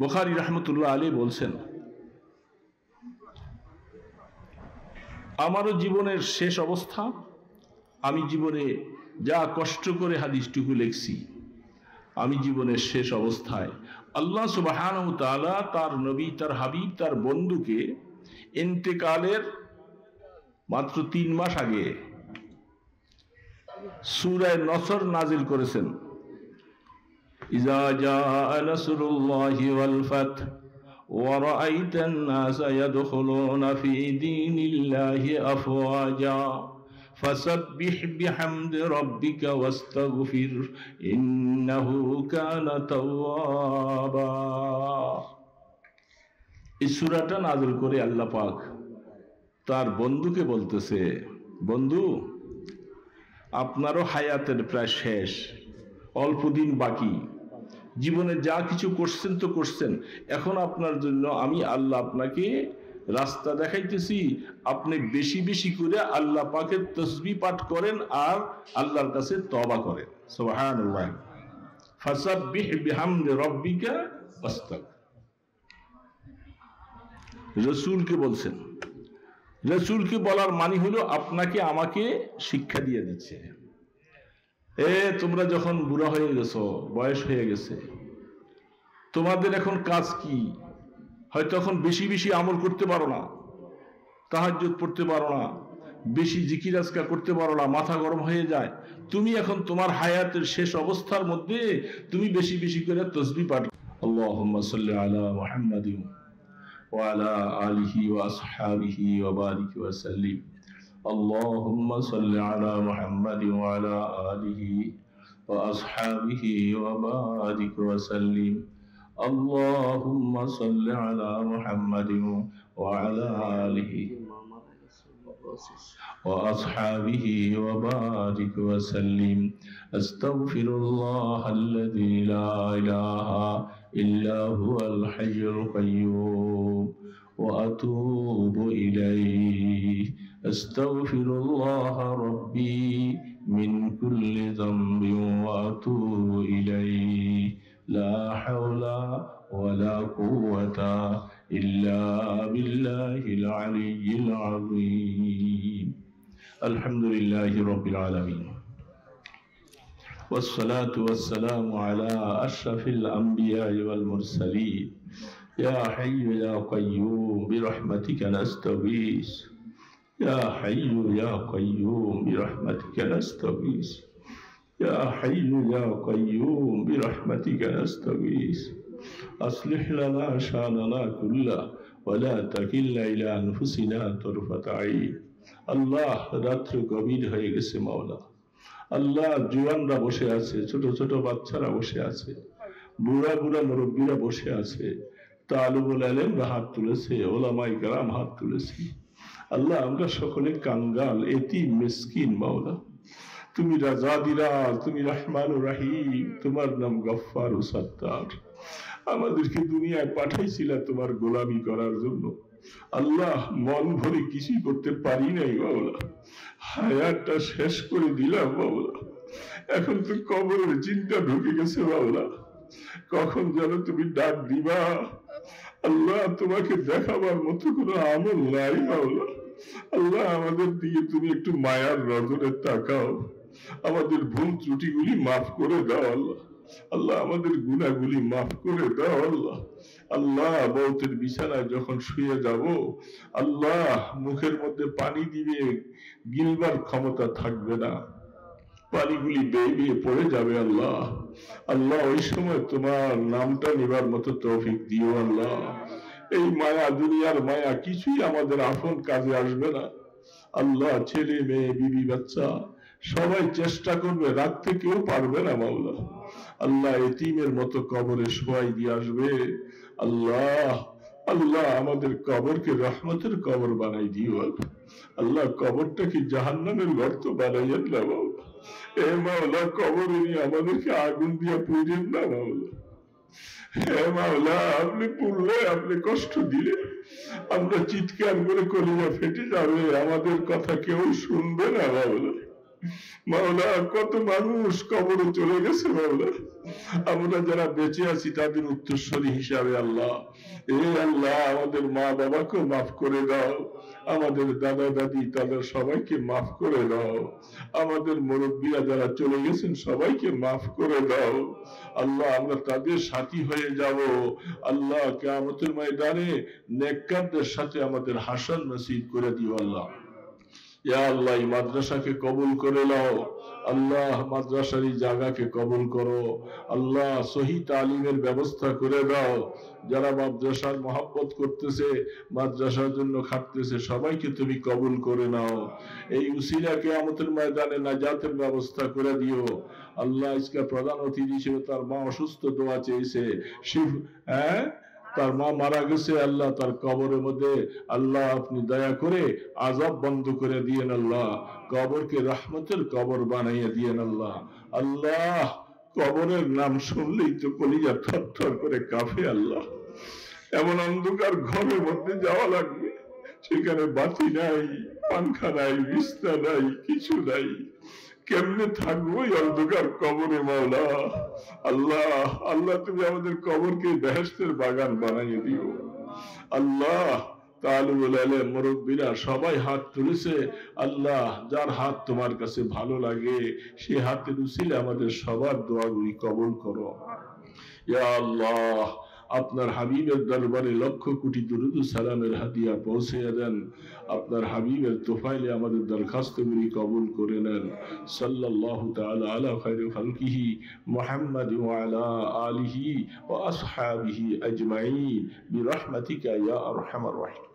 বুখারী রাহমাতুল্লাহ আলাইহি বলছেন, আমারও জীবনের শেষ অবস্থা, আমি জীবনে যা কষ্ট করে হাদিসটুকু লিখছি, আমি জীবনের শেষ অবস্থায় আল্লাহ সুবহানাহু ওয়া তাআলা তার নবী, তার হাবিব, তার বন্ধুকে ইন্তেকালের মাত্র 3 মাস আগে সূরা নসর নাজিল করেছেন। ইযা জাআ নাসরুল্লাহি ওয়াল ফাতহ ওয়া রাআইতান নাসা ইয়াদখুলুনা ফি দীনিল্লাহি আফওয়াজা فسبح بحمد ربك واستغفر إنه كان توابا। এই সূরাটা নাযিল করে আল্লাহ পাক তার বন্ধুকে বলতেছে, বন্ধু আপনারও হায়াতের প্রায় শেষ, অল্প দিন বাকি, জীবনে যা কিছু করছেন তো করছেন, এখন আপনার জন্য আমি আল্লাহ আপনাকে রাস্তা দেখাইতেছি, আপনি বেশি বেশি করে আল্লাহ পাকের তাসবিহ পাঠ করেন আর আল্লাহর কাছে তওবা করেন। সুবহানাল্লাহ। ফাসাব্বিহ বিহামদি রাব্বিকা ওয়াস্তাগফির। রাসূলকে বলছেন, রাসূলকে বলার মানে হলো আপনাকে আমাকে শিক্ষা দিয়ে দিচ্ছে, তোমরা যখন বুড়া হয়ে গেছো, বয়স হয়ে গেছে, তোমাদের এখন কাজ কি? হয়তো এখন বেশি বেশি আমল করতে পারো না, তাহাজ্জুদ পড়তে পারো না, বেশি জিকির আজকার করতে পারো না, মাথা গরম হয়ে যায়। তুমি এখন তোমার হায়াতের শেষ অবস্থার মধ্যে তুমি বেশি বেশি করে তাসবিহ পাঠ। আল্লাহুম্মা সাল্লি আলা মুহাম্মাদিন ওয়া আলা আলিহি ওয়া আসহাবিহি ওয়া বারিক ওয়া সাল্লিম। আল্লাহুম্মা সাল্লি আলা মুহাম্মাদিন ওয়া আলা আলিহি ওয়া আসহাবিহি ওয়া বারিক ওয়া সাল্লিম। اللهم صل على محمد وعلى آله وأصحابه وبارك وسلم. أستغفر الله الذي لا إله إلا هو الحي القيوم وأتوب إليه. أستغفر الله ربي من كل ذنب وأتوب إليه. لا حول ولا قوة إلا بالله العلي العظيم. الحمد لله رب العالمين والصلاة والسلام على أشرف الأنبياء والمرسلين. يا حي يا قيوم برحمتك نستغيث. يا حي يا قيوم برحمتك نستغيث. يا حي يا قيوم برحمتك نستغيث. أصلح لنا شأننا كله ولا تكلنا إلى أنفسنا طرفة عين. আল্লাহ, রাত্র গভীর হয়ে গেছে মাওলা। আল্লাহ, জওয়ানরা বসে আছে, ছোট ছোট বাচ্চারা বসে আছে, বুড়া বুড়া মুরব্বীরা বসে আছে, তালিবুল ইলমরা হাত তুলেছে, ওলামায়ে কেরাম হাত তুলেছে। আল্লাহ, আমরা সকলে কাঙ্গাল, এতিম, মিসকিন মাওলা। তুমি রাজাদিরা, তুমি রহমানুর রহিম, তোমার নাম গফফার ও সত্তার। আমাদেরকে দুনিয়ায় পাঠাইছিলা তোমার গোলামি করার জন্য। আল্লাহ, মন ভরে কিছুই করতে পারি নাই মাওলা, হায়াতটা শেষ করে দিলাম মাওলা। এখন তো কবরের চিন্তা ঢুকে গেছে মাওলা, কখন যেন তুমি ডাক দিবা। আল্লাহ, তোমাকে দেখাবার মতো কোনো আমল নাই মাওলা। আল্লাহ, আমাদের দিকে তুমি একটু মায়ার নজরে তাকাও, আমাদের ভুল ত্রুটিগুলি মাফ করে দাও আল্লাহ। আল্লাহ, আমাদের গুনাহগুলি মাফ করে দাও আল্লাহ। আল্লাহ, মওতের বিছানায় যখন শুয়ে যাব, আল্লাহ, মুখের মধ্যে পানি দিবে, গিলবার ক্ষমতা থাকবে না, পানিগুলি বেয়ে বেয়ে পড়ে যাবে আল্লাহ। আল্লাহ, ওই সময় তোমার নামটা নেবার মতো তৌফিক দিও আল্লাহ। এই মায়া, দুনিয়ার মায়া কিছুই আমাদের আপন কাজে আসবে না আল্লাহ। ছেলে মেয়ে, বিবি বাচ্চা সবাই চেষ্টা করবে, রাখতে কেউ পারবে না মাওলা। আল্লাহ, এতিমের মতো কবরে শোয়াই দিয়ে আসবে আল্লাহ। আল্লাহ, আমাদের কবরকে রহমতের কবর বানাই দিও আল্লাহ। কবরটাকে জাহান্নামের গর্ত বানাইয়েন না মাওলা। এ মাওলা, কবরে নিয়ে আমাদেরকে আগুন দিয়ে পুড়িয়েন না মাওলা। হে মাওলা, আপনি পুড়লে, আপনি কষ্ট দিলে আমরা চিৎকার করে কলিজা ফেটে যাবে, আমাদের কথা কেউ শুনবে না মাওলা। মাওলা, কত মানুষ কবরে চলে গেছে মাওলা, আমরা যারা বেঁচে আছি তাদের উত্তরসূরি হিসাবে আল্লাহ, আল্লাহ, আমাদের মা বাবাকে মাফ করে দাও, আমাদের দাদা দাদি তাদের সবাইকে মাফ করে দাও, আমাদের মুরব্বীরা যারা চলে গেছেন সবাইকে মাফ করে দাও আল্লাহ। আমরা তাদের সাথী হয়ে যাব আল্লাহ। কিয়ামতের ময়দানে নেককারদের সাথে আমাদের হাসর নসিব করে দিও আল্লাহ। ইয়া আল্লাহ এই মাদ্রাসাকে কবুল করে নাও আল্লাহ, মাদ্রাসার এই জায়গাকে কবুল করো আল্লাহ, সহি তালিমের ব্যবস্থা করে দাও। যারা মাদ্রাসার মহব্বত করতেছে, মাদ্রাসার জন্য খাটতেছে, সবাইকে তুমি কবুল করে নাও। এই উসিলা কিয়ামতের ময়দানে নাজাতের ব্যবস্থা করে দিও আল্লাহ। আজকে প্রধান অতিথি ছিল, তার মা অসুস্থ, দোয়া চেয়েছে শিব, হ্যাঁ তার মা মারা গেছে আল্লাহ, তার কবরের মধ্যে আল্লাহ আপনি দয়া করে আযাব বন্ধ করে দিয়েন আল্লাহ, কবরকে রহমতের কবর বানাইয়ে দিয়েন আল্লাহ। আল্লাহ কবরের নাম শুনলেই তো কলিজা থরথর করে কাঁপে আল্লাহ। এমন অন্ধকার ঘরের মধ্যে যাওয়া লাগবে, সেখানে বাতি নাই, পাংখা নাই, বিছনা নাই, কিছু নাই, কেমনে থাকবো এই অন্ধকার কবরে মাওলা। আল্লাহ আল্লাহ তুমি আমাদের কবরকে বেহেশতের বাগান বানাইয়ে দিও আল্লাহ। তালিবুল ইলম মুরব্বিরা সবাই হাত তুলেছে আল্লাহ, যার হাত তোমার কাছে ভালো লাগে সেই হাতের উসিলে আমাদের সবার দোয়াগুলি কবুল করো ইয়া আল্লাহ। আপনার হাবিবের দরবারে লক্ষ কোটি দুরুদ ও সালামের হাদিয়া পৌঁছে দেন। আপনার হাবিবের তোফাইলে আমাদের দরখাস্তগুলি কবুল করে নেন। সাল্লাল্লাহু তাআলা আলা খায়রি খালকিহি মুহাম্মাদ ওয়া আলা আলিহি ওয়া আসহাবিহি আজমাইন বিরহমাতিকা ইয়া আরহামার রাহিম।